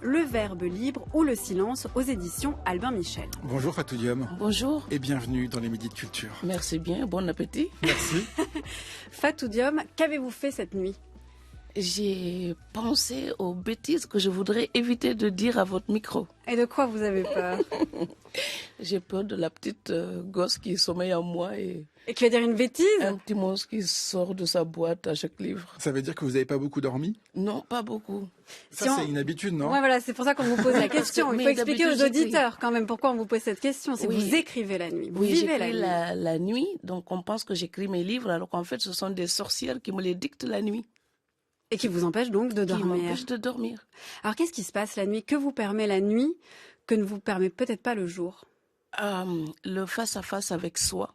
Le Verbe libre ou le silence aux éditions Albin Michel. Bonjour Fatou Diom. Bonjour. Et bienvenue dans les Midis de Culture. Merci bien, bon appétit. Merci. Fatou Diom, qu'avez-vous fait cette nuit ? J'ai pensé aux bêtises que je voudrais éviter de dire à votre micro. Et de quoi vous avez peur ? J'ai peur de la petite gosse qui sommeille en moi et qui va dire une bêtise ? Un petit monstre qui sort de sa boîte à chaque livre. Ça veut dire que vous n'avez pas beaucoup dormi ? Non, pas beaucoup. Ça, c'est une habitude, non ? Ouais, voilà, c'est pour ça qu'on vous pose la question. Il faut expliquer aux auditeurs quand même pourquoi on vous pose cette question. C'est que vous écrivez la nuit, vous vivez la nuit. La nuit, donc on pense que j'écris mes livres alors qu'en fait ce sont des sorcières qui me les dictent la nuit. Et qui vous empêche donc de dormir. Qui m'empêche de dormir. Alors qu'est-ce qui se passe la nuit ? Que vous permet la nuit que ne vous permet peut-être pas le jour ? Le face-à-face avec soi,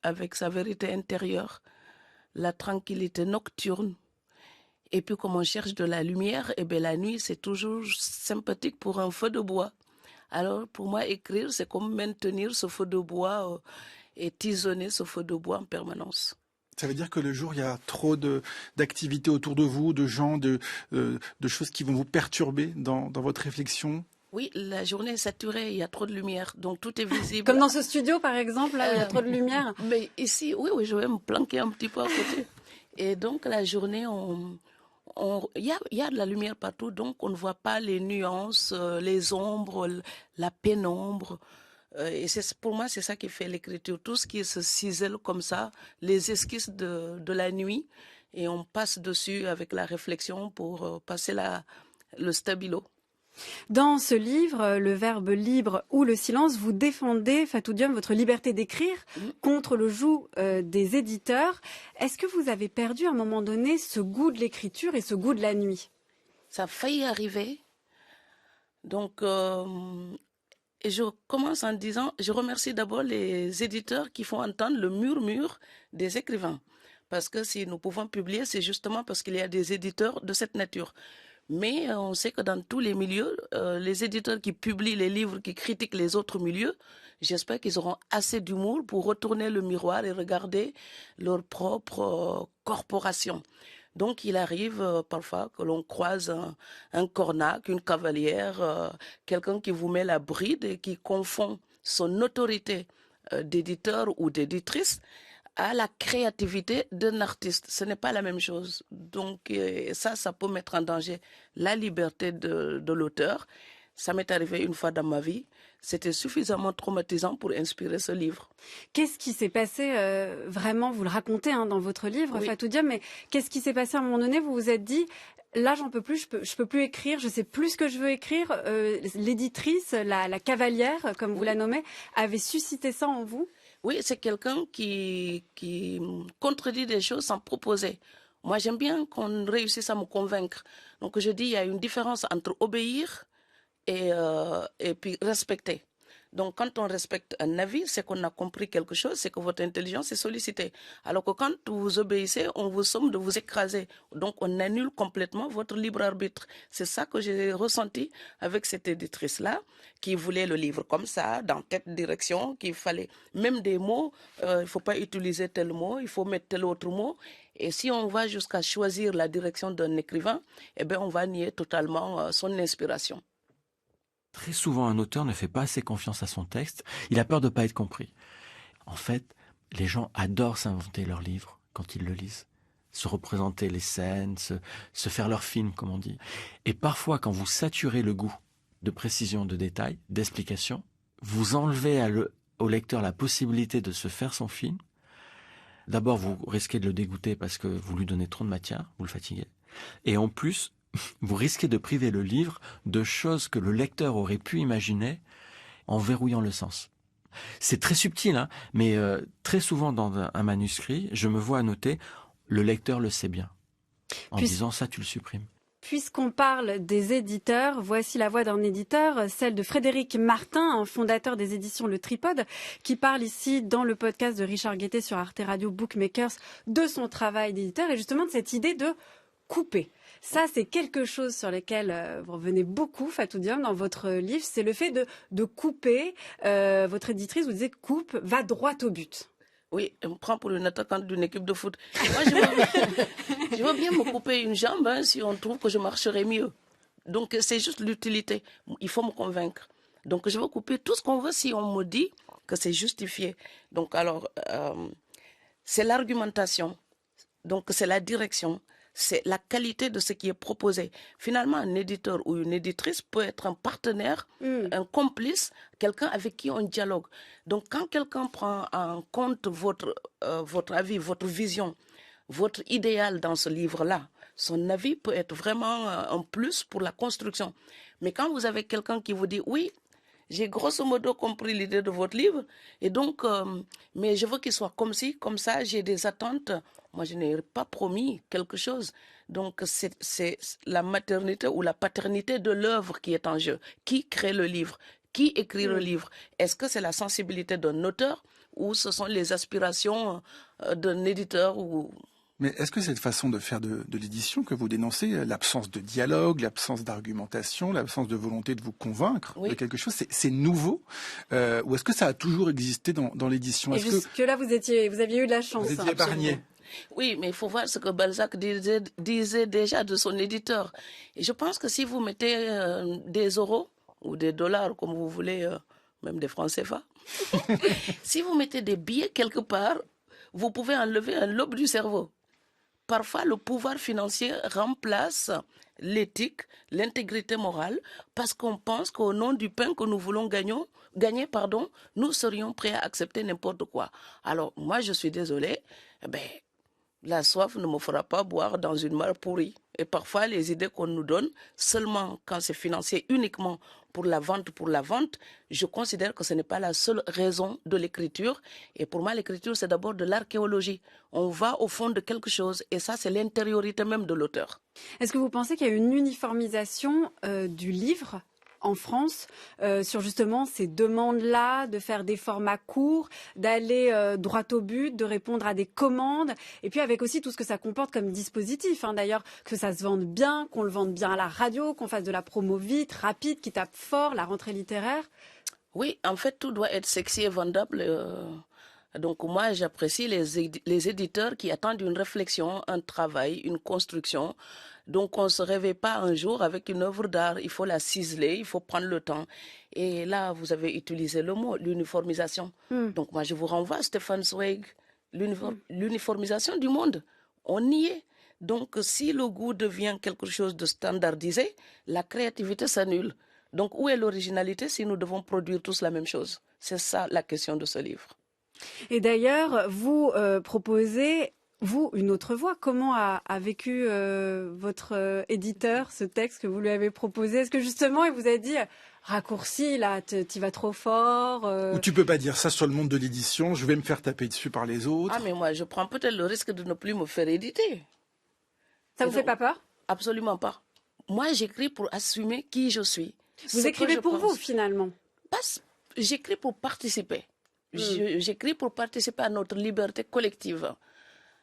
avec sa vérité intérieure, la tranquillité nocturne. Et puis comme on cherche de la lumière, et bien la nuit c'est toujours sympathique pour un feu de bois. Alors pour moi écrire c'est comme maintenir ce feu de bois et tisonner ce feu de bois en permanence. Ça veut dire que le jour, il y a trop d'activités autour de vous, de gens, de choses qui vont vous perturber dans votre réflexion ? Oui, la journée est saturée, il y a trop de lumière, donc tout est visible. Comme dans ce studio, par exemple, là où il y a trop de lumière. Mais ici, oui, je vais me planquer un petit peu à côté. Et donc la journée, il y a de la lumière partout, donc on ne voit pas les nuances, les ombres, la pénombre. Et pour moi, c'est ça qui fait l'écriture. Tout ce qui se cisèle comme ça, les esquisses de la nuit, et on passe dessus avec la réflexion pour passer le stabilo. Dans ce livre, Le Verbe libre ou le silence, vous défendez, Fatou Diom, votre liberté d'écrire contre le joug des éditeurs. Est-ce que vous avez perdu à un moment donné ce goût de l'écriture et ce goût de la nuit ? Ça a failli arriver. Donc... Et je commence en disant, je remercie d'abord les éditeurs qui font entendre le murmure des écrivains. Parce que si nous pouvons publier, c'est justement parce qu'il y a des éditeurs de cette nature. Mais on sait que dans tous les milieux, les éditeurs qui publient les livres, qui critiquent les autres milieux, j'espère qu'ils auront assez d'humour pour retourner le miroir et regarder leur propre corporation. Donc, il arrive parfois que l'on croise un cornac, une cavalière, quelqu'un qui vous met la bride et qui confond son autorité d'éditeur ou d'éditrice à la créativité d'un artiste. Ce n'est pas la même chose. Donc, ça peut mettre en danger la liberté de l'auteur. Ça m'est arrivé une fois dans ma vie. C'était suffisamment traumatisant pour inspirer ce livre. Qu'est-ce qui s'est passé vraiment ? Vous le racontez dans votre livre, oui. Fatou Diom, mais qu'est-ce qui s'est passé à un moment donné ? Vous vous êtes dit, là, j'en peux plus, je peux plus écrire, je sais plus ce que je veux écrire. L'éditrice, la cavalière, comme vous la nommez, avait suscité ça en vous ? Oui, c'est quelqu'un qui contredit des choses sans proposer. Moi, j'aime bien qu'on réussisse à me convaincre. Donc, je dis, il y a une différence entre obéir et puis respecter. Donc, quand on respecte un avis, c'est qu'on a compris quelque chose, c'est que votre intelligence est sollicitée. Alors que quand vous obéissez, on vous somme de vous écraser. Donc, on annule complètement votre libre arbitre. C'est ça que j'ai ressenti avec cette éditrice-là, qui voulait le livre comme ça, dans telle direction, qu'il fallait même des mots, il ne faut pas utiliser tel mot, il faut mettre tel autre mot. Et si on va jusqu'à choisir la direction d'un écrivain, eh bien, on va nier totalement son inspiration. Très souvent, un auteur ne fait pas assez confiance à son texte. Il a peur de ne pas être compris. En fait, les gens adorent s'inventer leur livre quand ils le lisent. Se représenter les scènes, se faire leur film, comme on dit. Et parfois, quand vous saturez le goût de précision, de détails, d'explications, vous enlevez au lecteur la possibilité de se faire son film. D'abord, vous risquez de le dégoûter parce que vous lui donnez trop de matière, vous le fatiguez. Et en plus, vous risquez de priver le livre de choses que le lecteur aurait pu imaginer en verrouillant le sens. C'est très subtil, mais très souvent dans un manuscrit, je me vois annoter « le lecteur le sait bien ». En disant « ça, tu le supprimes ». Puisqu'on parle des éditeurs, voici la voix d'un éditeur, celle de Frédéric Martin, un fondateur des éditions Le Tripode, qui parle ici dans le podcast de Richard Guettet sur Arte Radio Bookmakers de son travail d'éditeur et justement de cette idée de couper. Ça, c'est quelque chose sur lequel vous revenez beaucoup, Fatou Diom, dans votre livre. C'est le fait de couper. Votre éditrice vous disait coupe, va droit au but. Oui, elle me prend pour une attaquante d'une équipe de foot. Moi, je veux bien me couper une jambe si on trouve que je marcherai mieux. Donc, c'est juste l'utilité. Il faut me convaincre. Donc, je veux couper tout ce qu'on veut si on me dit que c'est justifié. Donc, alors, c'est l'argumentation. Donc, c'est la direction. C'est la qualité de ce qui est proposé. Finalement, un éditeur ou une éditrice peut être un partenaire, un complice, quelqu'un avec qui on dialogue. Donc, quand quelqu'un prend en compte votre avis, votre vision, votre idéal dans ce livre-là, son avis peut être vraiment un plus pour la construction. Mais quand vous avez quelqu'un qui vous dit « oui, j'ai grosso modo compris l'idée de votre livre, et donc, mais je veux qu'il soit comme ci, comme ça, j'ai des attentes. » Moi, je n'ai pas promis quelque chose. Donc, c'est la maternité ou la paternité de l'œuvre qui est en jeu. Qui crée le livre? Qui écrit le livre? Est-ce que c'est la sensibilité d'un auteur ou ce sont les aspirations d'un éditeur ou... Mais est-ce que cette façon de faire de l'édition que vous dénoncez, l'absence de dialogue, l'absence d'argumentation, l'absence de volonté de vous convaincre de quelque chose, c'est nouveau ou est-ce que ça a toujours existé dans l'édition? Jusque-là, vous aviez eu de la chance. Vous étiez épargné. Oui, mais il faut voir ce que Balzac disait déjà de son éditeur. Et je pense que si vous mettez des euros ou des dollars, comme vous voulez, même des francs CFA, si vous mettez des billets quelque part, vous pouvez enlever un lobe du cerveau. Parfois, le pouvoir financier remplace l'éthique, l'intégrité morale, parce qu'on pense qu'au nom du pain que nous voulons gagner, nous serions prêts à accepter n'importe quoi. Alors, moi, je suis désolée, la soif ne me fera pas boire dans une mare pourrie. Et parfois, les idées qu'on nous donne, seulement quand c'est financé uniquement pour la vente, je considère que ce n'est pas la seule raison de l'écriture. Et pour moi, l'écriture, c'est d'abord de l'archéologie. On va au fond de quelque chose et ça, c'est l'intériorité même de l'auteur. Est-ce que vous pensez qu'il y a une uniformisation du livre en France sur justement ces demandes-là, de faire des formats courts, d'aller droit au but, de répondre à des commandes, et puis avec aussi tout ce que ça comporte comme dispositif, d'ailleurs, que ça se vende bien, qu'on le vende bien à la radio, qu'on fasse de la promo vite, rapide, qui tape fort, la rentrée littéraire? Oui, en fait, tout doit être sexy et vendable. Donc moi, j'apprécie les éditeurs qui attendent une réflexion, un travail, une construction. Donc on ne se réveille pas un jour avec une œuvre d'art, il faut la ciseler, il faut prendre le temps. Et là, vous avez utilisé le mot, l'uniformisation. Donc moi, je vous renvoie à Stefan Zweig, l'uniformisation du monde. On y est. Donc si le goût devient quelque chose de standardisé, la créativité s'annule. Donc où est l'originalité si nous devons produire tous la même chose? C'est ça la question de ce livre. Et d'ailleurs, vous proposez, vous, une autre voie. Comment a vécu votre éditeur ce texte que vous lui avez proposé? Est-ce que justement, il vous a dit raccourci, là, t'y vas trop fort Ou tu peux pas dire ça sur le monde de l'édition, je vais me faire taper dessus par les autres. Ah, mais moi, je prends peut-être le risque de ne plus me faire éditer. Ça vous fait pas peur? Absolument pas. Moi, j'écris pour assumer qui je suis. Vous écrivez pour vous, finalement? J'écris pour participer. J'écris pour participer à notre liberté collective.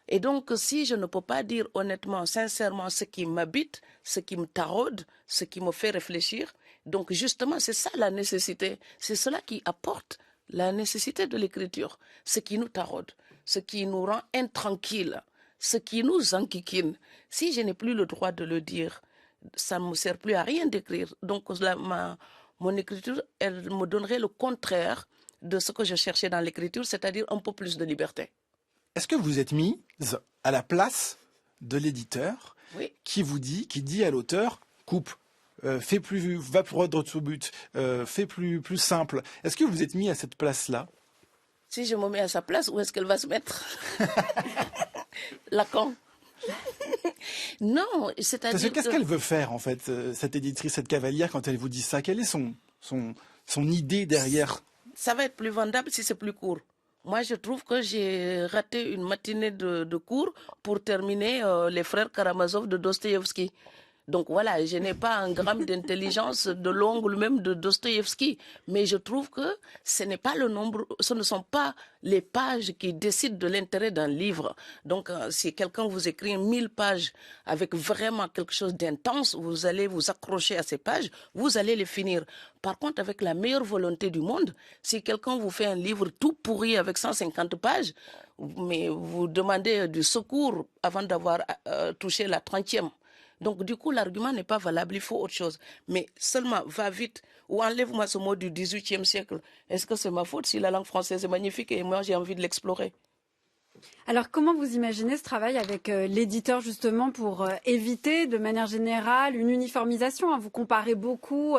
Et donc, si je ne peux pas dire honnêtement, sincèrement ce qui m'habite, ce qui me taraude, ce qui me fait réfléchir, donc justement, c'est ça la nécessité. C'est cela qui apporte la nécessité de l'écriture. Ce qui nous taraude, ce qui nous rend intranquilles, ce qui nous enquiquine. Si je n'ai plus le droit de le dire, ça ne me sert plus à rien d'écrire. Donc, mon écriture, elle me donnerait le contraire de ce que je cherchais dans l'écriture, c'est-à-dire un peu plus de liberté. Est-ce que vous êtes mise à la place de l'éditeur qui dit à l'auteur, coupe, va pour droit au but, fais plus simple. Est-ce que vous êtes mis à cette place-là? Si je me mets à sa place, où est-ce qu'elle va se mettre? Lacan. Non, c'est-à-dire qu'est-ce qu'elle veut faire, en fait, cette éditrice, cette cavalière, quand elle vous dit ça? Quelle est son idée derrière? Ça va être plus vendable si c'est plus court. Moi, je trouve que j'ai raté une matinée de cours pour terminer Les Frères Karamazov de Dostoïevski. Donc voilà, je n'ai pas un gramme d'intelligence de l'ongle même de Dostoïevski, mais je trouve que ce ne sont pas les pages qui décident de l'intérêt d'un livre. Donc si quelqu'un vous écrit 1000 pages avec vraiment quelque chose d'intense, vous allez vous accrocher à ces pages, vous allez les finir. Par contre, avec la meilleure volonté du monde, si quelqu'un vous fait un livre tout pourri avec 150 pages, mais vous demandez du secours avant d'avoir touché la 30e. Donc, du coup, l'argument n'est pas valable, il faut autre chose. Mais seulement, va vite, ou enlève-moi ce mot du XVIIIe siècle. Est-ce que c'est ma faute si la langue française est magnifique et moi, j'ai envie de l'explorer? Alors, comment vous imaginez ce travail avec l'éditeur, justement, pour éviter, de manière générale, une uniformisation, hein? Vous comparez beaucoup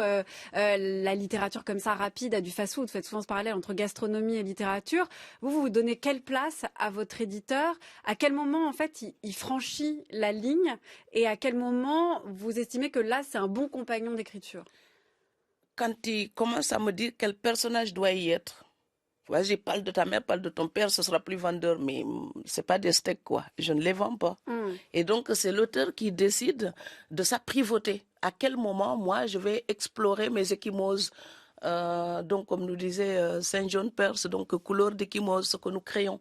la littérature comme ça, rapide, à du fast-food. Vous faites souvent ce parallèle entre gastronomie et littérature. Vous donnez quelle place à votre éditeur? À quel moment, en fait, il franchit la ligne? Et à quel moment vous estimez que là, c'est un bon compagnon d'écriture? Quand il commence à me dire quel personnage doit y être, vas-y, parle de ta mère, parle de ton père, ce sera plus vendeur, mais c'est pas des steaks, quoi. Je ne les vends pas. Et donc, c'est l'auteur qui décide de sa privauté. À quel moment, moi, je vais explorer mes échymoses. Donc, comme nous disait Saint John Perse, donc couleur d'échymose, ce que nous créons.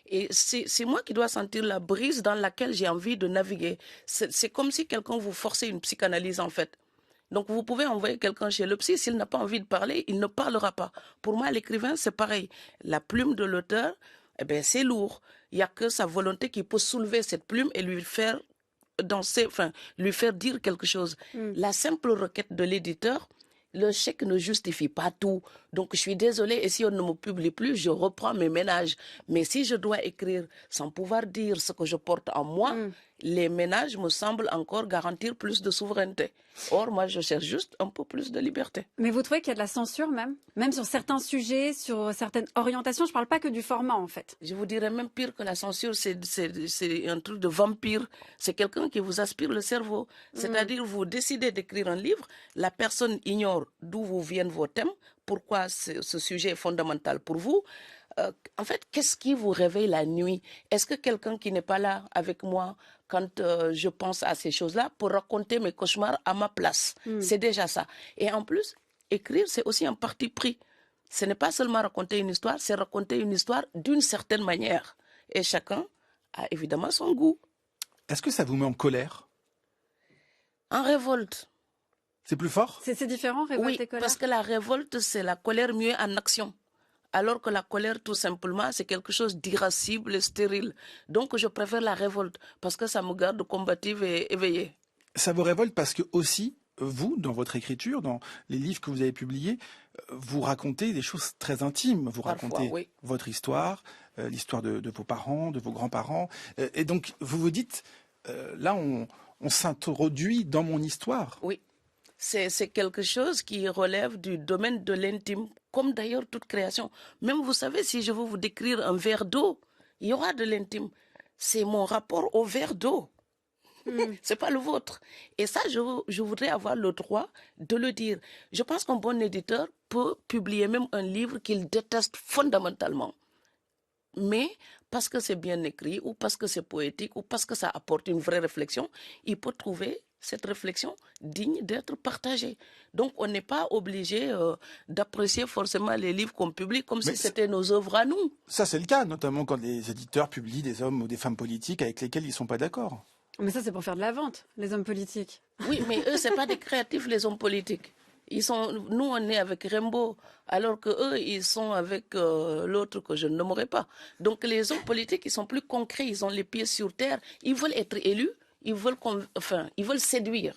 Et c'est moi qui dois sentir la brise dans laquelle j'ai envie de naviguer. C'est comme si quelqu'un vous forçait une psychanalyse, en fait. Donc, vous pouvez envoyer quelqu'un chez le psy, s'il n'a pas envie de parler, il ne parlera pas. Pour moi, l'écrivain, c'est pareil. La plume de l'auteur, eh ben, c'est lourd. Il n'y a que sa volonté qui peut soulever cette plume et lui faire danser, enfin, lui faire dire quelque chose. La simple requête de l'éditeur, le chèque ne justifie pas tout. Donc, je suis désolée, et si on ne me publie plus, je reprends mes ménages. Mais si je dois écrire sans pouvoir dire ce que je porte en moi, les ménages me semblent encore garantir plus de souveraineté. Or, moi, je cherche juste un peu plus de liberté. Mais vous trouvez qu'il y a de la censure même sur certains sujets, sur certaines orientations? Je ne parle pas que du format, en fait. Je vous dirais même pire que la censure, c'est un truc de vampire. C'est quelqu'un qui vous aspire le cerveau. C'est-à-dire, vous décidez d'écrire un livre, la personne ignore d'où vous viennent vos thèmes, pourquoi ce sujet est fondamental pour vous. En fait, qu'est-ce qui vous réveille la nuit? Est-ce que quelqu'un qui n'est pas là avec moi quand je pense à ces choses-là peut raconter mes cauchemars à ma place? C'est déjà ça. Et en plus, écrire, c'est aussi un parti pris. Ce n'est pas seulement raconter une histoire, c'est raconter une histoire d'une certaine manière. Et chacun a évidemment son goût. Est-ce que ça vous met en colère? En révolte. C'est plus fort? C'est différent, révolte et colère? Oui, parce que la révolte, c'est la colère muée en action. Alors que la colère, tout simplement, c'est quelque chose d'irascible et stérile. Donc, je préfère la révolte, parce que ça me garde combative et éveillée. Ça vous révolte parce que aussi, vous, dans votre écriture, dans les livres que vous avez publiés, vous racontez des choses très intimes. Vous racontez votre histoire, l'histoire de vos parents, de vos grands-parents. Et donc, vous vous dites, là, on s'introduit dans mon histoire. Oui. C'est quelque chose qui relève du domaine de l'intime, comme d'ailleurs toute création. Même, vous savez, si je veux vous décrire un verre d'eau, il y aura de l'intime. C'est mon rapport au verre d'eau. C'est pas le vôtre. Et ça, je voudrais avoir le droit de le dire. Je pense qu'un bon éditeur peut publier même un livre qu'il déteste fondamentalement. Mais parce que c'est bien écrit, ou parce que c'est poétique, ou parce que ça apporte une vraie réflexion, il peut trouver cette réflexion digne d'être partagée. Donc, on n'est pas obligé d'apprécier forcément les livres qu'on publie comme si c'était nos œuvres à nous. Ça, c'est le cas, notamment quand les éditeurs publient des hommes ou des femmes politiques avec lesquels ils ne sont pas d'accord. Mais ça, c'est pour faire de la vente, les hommes politiques. Oui, mais eux, c'est pas des créatifs, les hommes politiques. Nous, on est avec Rimbaud, alors que eux, ils sont avec l'autre que je ne nommerai pas. Donc, les hommes politiques, ils sont plus concrets, ils ont les pieds sur terre, ils veulent être élus, ils veulent séduire.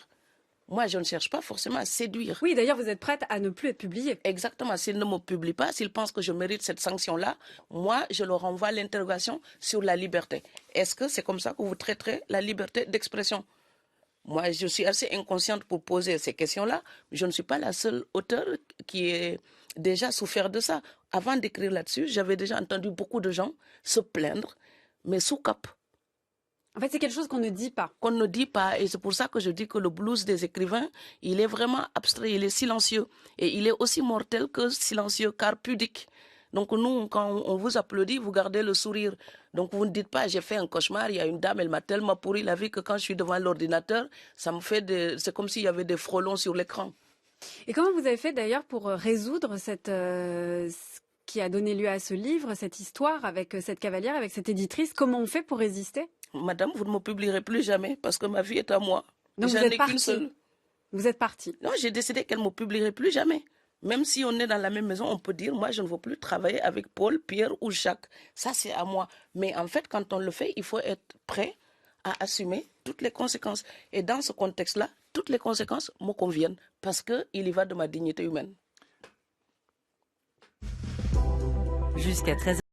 Moi, je ne cherche pas forcément à séduire. Oui, d'ailleurs, vous êtes prête à ne plus être publiée. Exactement. S'ils ne me publient pas, s'ils pensent que je mérite cette sanction-là, moi, je leur envoie l'interrogation sur la liberté. Est-ce que c'est comme ça que vous traiterez la liberté d'expression? Moi, je suis assez inconsciente pour poser ces questions-là. Je ne suis pas la seule auteure qui ait déjà souffert de ça. Avant d'écrire là-dessus, j'avais déjà entendu beaucoup de gens se plaindre, mais sous cap. En fait, c'est quelque chose qu'on ne dit pas. Qu'on ne dit pas. Et c'est pour ça que je dis que le blues des écrivains, il est vraiment abstrait, il est silencieux. Et il est aussi mortel que silencieux, car pudique. Donc nous, quand on vous applaudit, vous gardez le sourire. Donc vous ne dites pas, j'ai fait un cauchemar, il y a une dame, elle m'a tellement pourri la vie que quand je suis devant l'ordinateur, c'est comme s'il y avait des frelons sur l'écran. Et comment vous avez fait d'ailleurs pour résoudre qui a donné lieu à ce livre, cette histoire avec cette cavalière, avec cette éditrice? Comment on fait pour résister? Madame, vous ne me publierez plus jamais parce que ma vie est à moi. Donc vous êtes partie. Vous êtes partie. Non, j'ai décidé qu'elle ne me publierait plus jamais. Même si on est dans la même maison, on peut dire, moi, je ne veux plus travailler avec Paul, Pierre ou Jacques. Ça, c'est à moi. Mais en fait, quand on le fait, il faut être prêt à assumer toutes les conséquences. Et dans ce contexte-là, toutes les conséquences me conviennent parce qu'il y va de ma dignité humaine. Jusqu'à 13h.